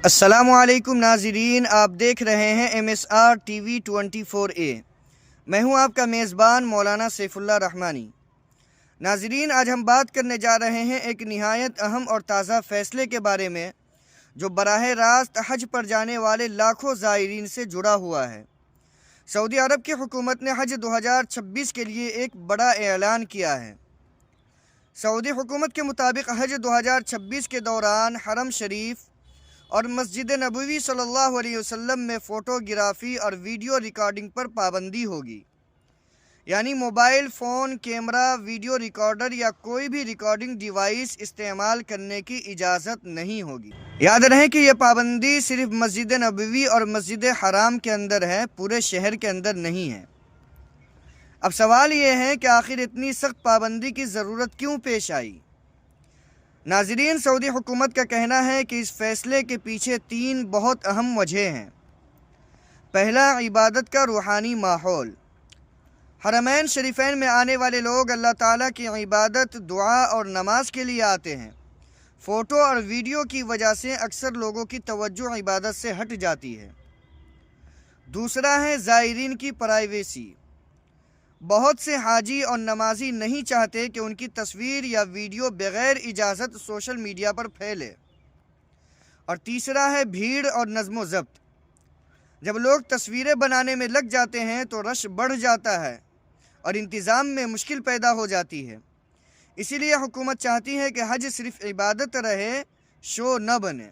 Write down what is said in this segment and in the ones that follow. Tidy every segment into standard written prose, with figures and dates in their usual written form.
السلام علیکم ناظرین، آپ دیکھ رہے ہیں MSR TV 24A۔ میں ہوں آپ کا میزبان مولانا سیف اللہ رحمانی۔ ناظرین، آج ہم بات کرنے جا رہے ہیں ایک نہایت اہم اور تازہ فیصلے کے بارے میں جو براہ راست حج پر جانے والے لاکھوں زائرین سے جڑا ہوا ہے۔ سعودی عرب کی حکومت نے حج 2026 کے لیے ایک بڑا اعلان کیا ہے۔ سعودی حکومت کے مطابق حج 2026 کے دوران حرم شریف اور مسجد نبوی صلی اللہ علیہ وسلم میں فوٹوگرافی اور ویڈیو ریکارڈنگ پر پابندی ہوگی، یعنی mobile phone, camera, video recorder یا کوئی بھی ریکارڈنگ ڈیوائس استعمال کرنے کی اجازت نہیں ہوگی۔ یاد رہے کہ یہ پابندی صرف مسجد نبوی اور مسجد حرام کے اندر ہے، پورے شہر کے اندر نہیں ہے۔ اب سوال یہ ہے کہ آخر اتنی سخت پابندی کی ضرورت کیوں پیش آئی؟ ناظرین، سعودی حکومت کا کہنا ہے کہ اس فیصلے کے پیچھے 3 بہت اہم وجہ ہیں۔ پہلا، عبادت کا روحانی ماحول۔ حرمین شریفین میں آنے والے لوگ اللہ تعالیٰ کی عبادت، دعا اور نماز کے لیے آتے ہیں۔ فوٹو اور ویڈیو کی وجہ سے اکثر لوگوں کی توجہ عبادت سے ہٹ جاتی ہے۔ دوسرا ہے زائرین کی پرائیویسی۔ بہت سے حاجی اور نمازی نہیں چاہتے کہ ان کی تصویر یا ویڈیو بغیر اجازت سوشل میڈیا پر پھیلے۔ اور تیسرا ہے بھیڑ اور نظم و ضبط۔ جب لوگ تصویریں بنانے میں لگ جاتے ہیں تو رش بڑھ جاتا ہے اور انتظام میں مشکل پیدا ہو جاتی ہے۔ اسی لیے حکومت چاہتی ہے کہ حج صرف عبادت رہے، شو نہ بنے۔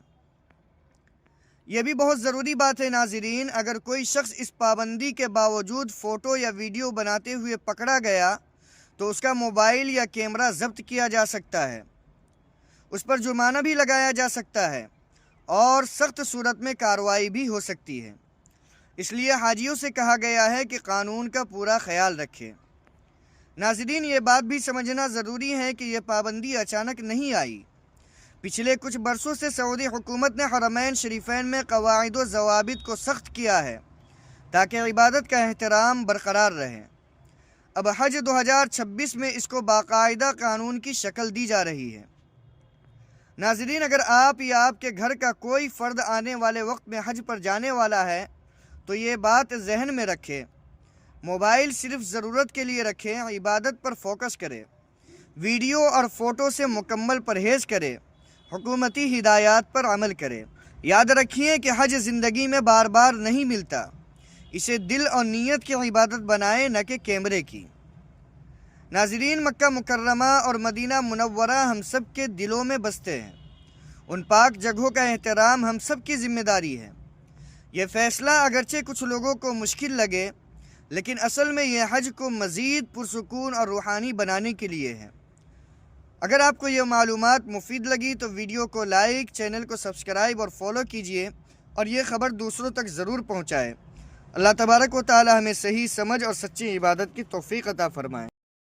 یہ بھی بہت ضروری بات ہے ناظرین، اگر کوئی شخص اس پابندی کے باوجود فوٹو یا ویڈیو بناتے ہوئے پکڑا گیا تو اس کا موبائل یا کیمرہ ضبط کیا جا سکتا ہے، اس پر جرمانہ بھی لگایا جا سکتا ہے اور سخت صورت میں کارروائی بھی ہو سکتی ہے۔ اس لیے حاجیوں سے کہا گیا ہے کہ قانون کا پورا خیال رکھیں۔ ناظرین، یہ بات بھی سمجھنا ضروری ہے کہ یہ پابندی اچانک نہیں آئی۔ پچھلے کچھ برسوں سے سعودی حکومت نے حرمین شریفین میں قواعد و ضوابط کو سخت کیا ہے تاکہ عبادت کا احترام برقرار رہے۔ اب حج 2026 میں اس کو باقاعدہ قانون کی شکل دی جا رہی ہے۔ ناظرین، اگر آپ یا آپ کے گھر کا کوئی فرد آنے والے وقت میں حج پر جانے والا ہے تو یہ بات ذہن میں رکھیں، موبائل صرف ضرورت کے لیے رکھیں، عبادت پر فوکس کریں، ویڈیو اور فوٹو سے مکمل پرہیز کریں، حکومتی ہدایات پر عمل کریں۔ یاد رکھیے کہ حج زندگی میں بار بار نہیں ملتا، اسے دل اور نیت کی عبادت بنائیں، نہ کہ کیمرے کی۔ ناظرین، مکہ مکرمہ اور مدینہ منورہ ہم سب کے دلوں میں بستے ہیں۔ ان پاک جگہوں کا احترام ہم سب کی ذمہ داری ہے۔ یہ فیصلہ اگرچہ کچھ لوگوں کو مشکل لگے، لیکن اصل میں یہ حج کو مزید پرسکون اور روحانی بنانے کے لیے ہے۔ اگر آپ کو یہ معلومات مفید لگی تو ویڈیو کو لائک، چینل کو سبسکرائب اور فالو کیجیے اور یہ خبر دوسروں تک ضرور پہنچائے۔ اللہ تبارک و تعالی ہمیں صحیح سمجھ اور سچی عبادت کی توفیق عطا فرمائے۔